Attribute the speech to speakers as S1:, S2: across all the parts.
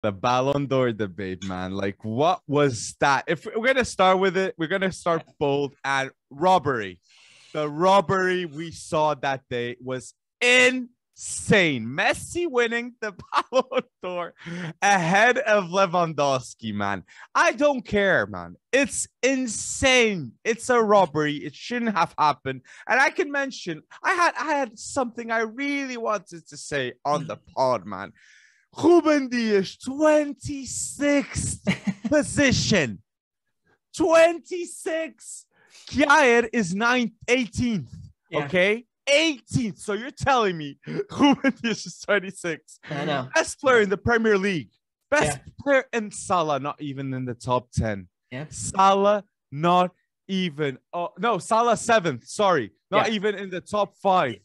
S1: The Ballon d'Or debate, man. Like, what was that? If we're gonna start with it, we're gonna start bold and robbery. The robbery we saw that day was insane. Messi winning the Ballon d'Or ahead of Lewandowski, man. I don't care, man. It's insane. It's a robbery. It shouldn't have happened. And I can mention, I had something I really wanted to say on the pod, man. Ruben Dias, 26th position. 26. Kjaer is 18th. Yeah. Okay? 18th. So you're telling me Ruben Dias is 26.
S2: I know.
S1: Best player in the Premier League. Best player in Salah, not even in the top 10.
S2: Yeah.
S1: Salah, not even. Oh, no, Salah 7th. Sorry. Not even in the top 5.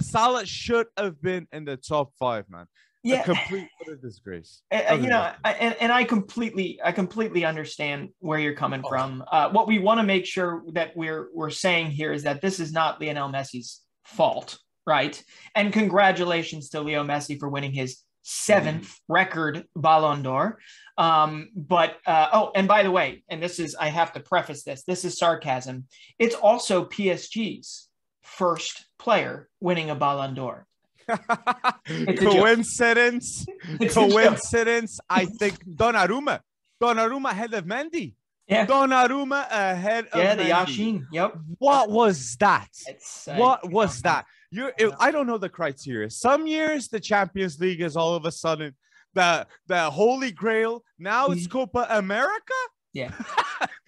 S1: Salah should have been in the top 5, man.
S2: Yeah,
S1: a complete disgrace.
S2: I completely understand where you're coming from. What we want to make sure that we're saying here is that this is not Lionel Messi's fault, right? And congratulations to Leo Messi for winning his 7th record Ballon d'Or. And by the way, and this is, I have to preface this is sarcasm. It's also PSG's first player winning a Ballon d'Or.
S1: Coincidence. I think Donnarumma ahead of Mendy.
S2: Yeah.
S1: Donnarumma ahead of
S2: the
S1: Mendy.
S2: Yashin. Yep.
S1: What was that?
S2: What
S1: was that? I don't know the criteria. Some years the Champions League is all of a sudden the Holy Grail. Now it's Copa America.
S2: Yeah.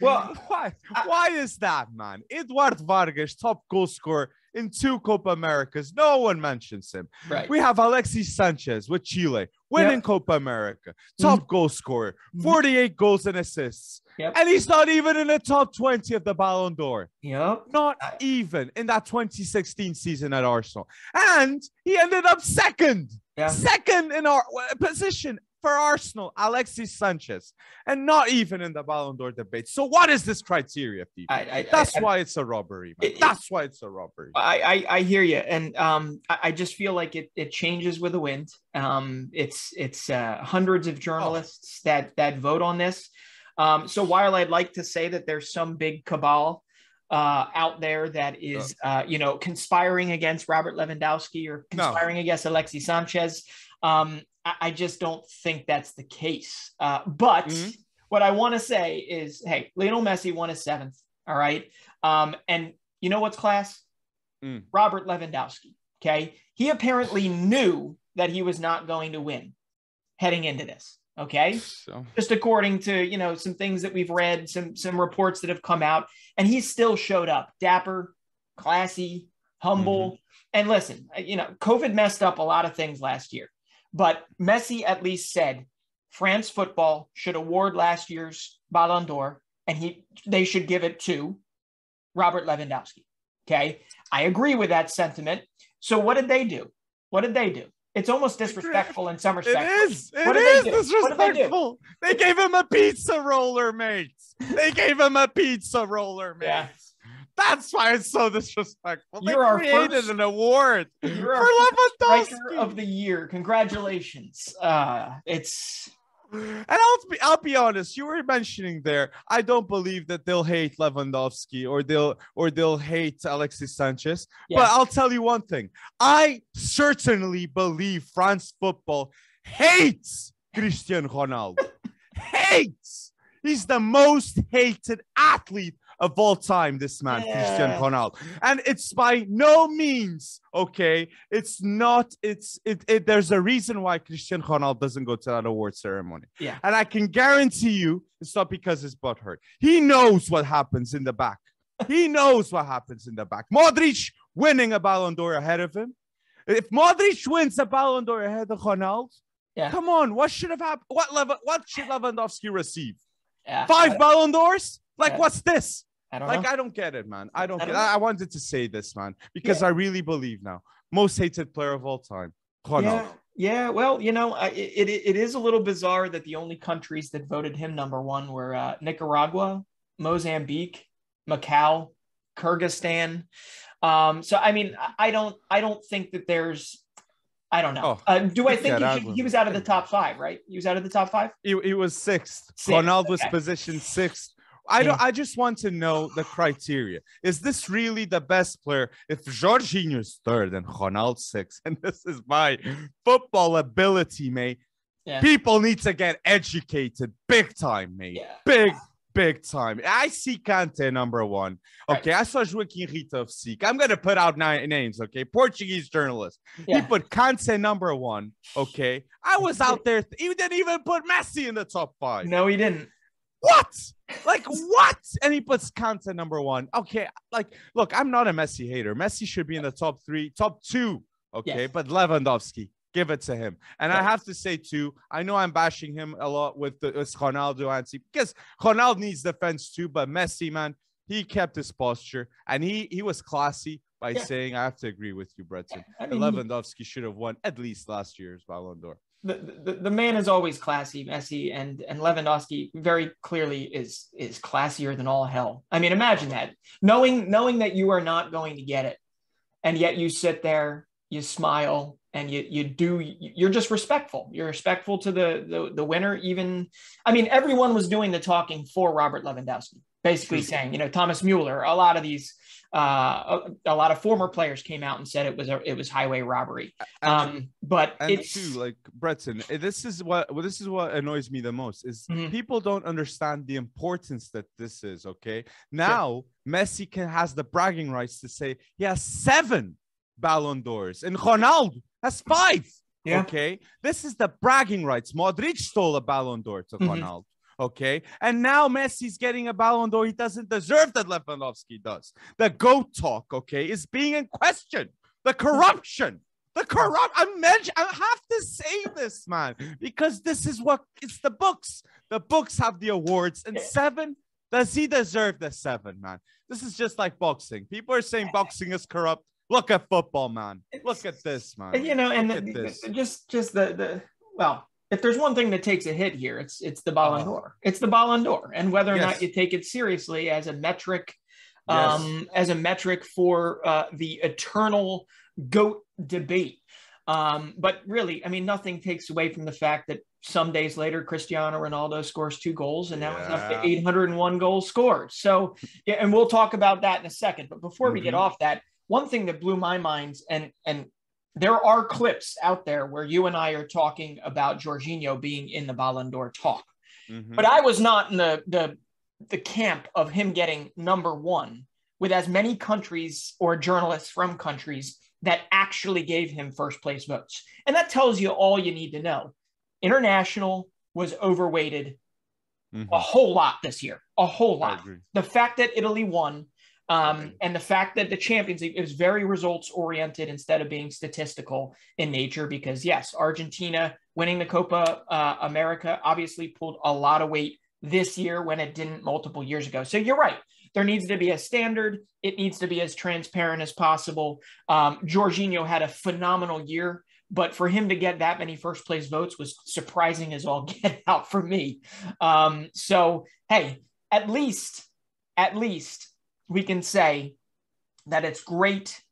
S1: Well, why is that, man? Eduard Vargas, top goal scorer in 2 Copa Americas. No one mentions him.
S2: Right.
S1: We have Alexis Sanchez with Chile, winning Copa America, top goal scorer, 48 goals and assists. And he's not even in the top 20 of the Ballon d'Or. Not even in that 2016 season at Arsenal. And he ended up second. Second in our position for Arsenal, Alexis Sanchez, and not even in the Ballon d'Or debate. So what is this criteria, people? That's why it's a robbery, man. That's why it's a robbery.
S2: I hear you. And I just feel like it changes with the wind. It's hundreds of journalists that vote on this. So while I'd like to say that there's some big cabal out there that is, conspiring against Robert Lewandowski or conspiring against Alexis Sanchez, I just don't think that's the case. But what I want to say is, hey, Lionel Messi won his 7th. All right. And you know what's class? Robert Lewandowski. Okay. He apparently knew that he was not going to win heading into this. Okay. Just according to, some things that we've read, some reports that have come out, and he still showed up dapper, classy, humble. And listen, COVID messed up a lot of things last year. But Messi at least said France football should award last year's Ballon d'Or, and they should give it to Robert Lewandowski. Okay, I agree with that sentiment. So what did they do? It's almost disrespectful in some respects.
S1: It is disrespectful. They gave him a pizza roller, mate. Yeah. That's why it's so disrespectful. They created an award for Lewandowski
S2: of the year. Congratulations. And
S1: I'll be honest. You were mentioning there. I don't believe that they'll hate Lewandowski or they'll hate Alexis Sanchez. Yeah. But I'll tell you one thing. I certainly believe France football hates Cristiano Ronaldo. Hates. He's the most hated athlete of all time, this man, Cristiano Ronaldo. And it's by no means, okay, there's a reason why Cristiano Ronaldo doesn't go to that award ceremony.
S2: Yeah.
S1: And I can guarantee you it's not because his butt hurt. He knows what happens in the back. Modric winning a Ballon d'Or ahead of him. If Modric wins a Ballon d'Or ahead of Ronaldo, come on, what should have happened? What should Lewandowski receive? 5 Ballon d'Ors? What's this?
S2: I don't know.
S1: I don't get it, man. I don't get it. I wanted to say this, man, because I really believe now. Most hated player of all time. Ronaldo.
S2: Yeah. Well, it is a little bizarre that the only countries that voted him number 1 were Nicaragua, Mozambique, Macau, Kyrgyzstan. So, I mean, I don't think that there's I don't know.
S1: Oh,
S2: Do I think he was out of the top 5, right? He was out of the top 5?
S1: He was sixth. Ronaldo was positioned sixth. I just want to know the criteria. Is this really the best player? If Jorginho's third and Ronaldo sixth, and this is my football ability, mate, people need to get educated big time, mate. Big time. I see Kante number 1. Okay, I saw Joaquim Rita of Seek. I'm going to put out 9 names, okay? Portuguese journalist. He put Kante number 1, okay? I was out there. He didn't even put Messi in the top 5.
S2: No, he didn't.
S1: What? Like, what? And he puts Kante number 1. Okay, like, look, I'm not a Messi hater. Messi should be in the top 3, top 2, okay? But Lewandowski, give it to him. And I have to say, too, I know I'm bashing him a lot with Ronaldo and because Ronaldo needs defense, too. But Messi, man, he kept his posture. And he was classy by saying, I have to agree with you, Breton. I mean, Lewandowski should have won at least last year's Ballon d'Or.
S2: The man is always classy, Messi, and Lewandowski very clearly is classier than all hell. I mean, imagine that. Knowing that you are not going to get it, and yet you sit there, you smile, and you're just respectful. You're respectful to the winner. Even, I mean, everyone was doing the talking for Robert Lewandowski, basically saying, you know, Thomas Mueller, a lot of these, a lot of former players came out and said it was highway robbery. But it's
S1: too, like, Breton, this is what annoys me the most is people don't understand the importance that this is. Okay, now Messi has the bragging rights to say he has 7 Ballon d'Ors and Ronaldo has 5. Okay, this is the bragging rights. Modric stole a Ballon d'Or to Ronaldo. Okay, and now Messi's getting a Ballon d'Or he doesn't deserve that Lewandowski does. The GOAT talk, okay, is being in question. The corruption. I have to say this, man, because this is what it's the books. The books have the awards, and 7. Does he deserve the 7, man? This is just like boxing. People are saying boxing is corrupt. Look at football, man. Look at this, man.
S2: You know, and just the well, if there's one thing that takes a hit here, it's the Ballon d'Or. It's the Ballon d'Or, and whether or not you take it seriously as a metric, for the eternal GOAT debate. But really, I mean, nothing takes away from the fact that some days later, Cristiano Ronaldo scores 2 goals, and now he's up to 801 goals scored. So, and we'll talk about that in a second. But before we get off that, one thing that blew my mind, and there are clips out there where you and I are talking about Jorginho being in the Ballon d'Or talk. But I was not in the camp of him getting number 1 with as many countries or journalists from countries that actually gave him first place votes. And that tells you all you need to know. International was overweighted a whole lot this year, a whole lot. The fact that Italy won, and the fact that the Champions League is very results oriented instead of being statistical in nature, because yes, Argentina winning the Copa America obviously pulled a lot of weight this year when it didn't multiple years ago. So you're right. There needs to be a standard. It needs to be as transparent as possible. Jorginho had a phenomenal year, but for him to get that many first place votes was surprising as all get out for me. So, hey, at least we can say that it's great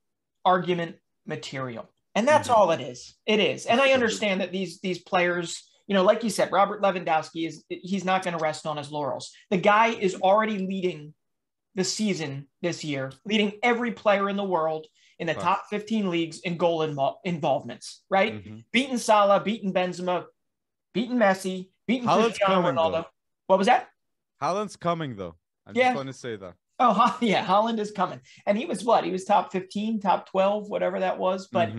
S2: argument material. And that's all it is. It is. And I understand that these players, you know, like you said, Robert Lewandowski he's not going to rest on his laurels. The guy is already leading the season this year, leading every player in the world in the top 15 leagues in goal involvements, right? Beating Salah, beating Benzema, beating Messi, beating Cristiano Ronaldo.
S1: Though.
S2: What was that?
S1: Haaland's coming, though. I just want to say that.
S2: Oh, yeah, Haaland is coming. And he was what? He was top 15, top 12, whatever that was. But,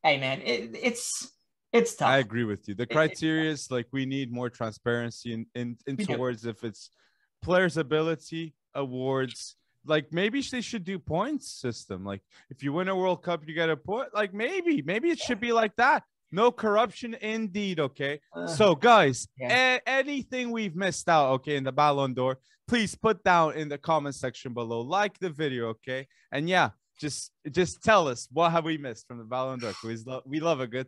S2: hey, man, it's tough.
S1: I agree with you. The criteria is, like, we need more transparency in towards if it's players' ability, awards. Like, maybe they should do points system. Like, if you win a World Cup, you get a point. Like, maybe it should be like that. No corruption indeed, okay? So, guys, anything we've missed out, okay, in the Ballon d'Or, please put down in the comment section below. Like the video, okay? And, yeah, just tell us, what have we missed from the Ballon d'Or? We love a good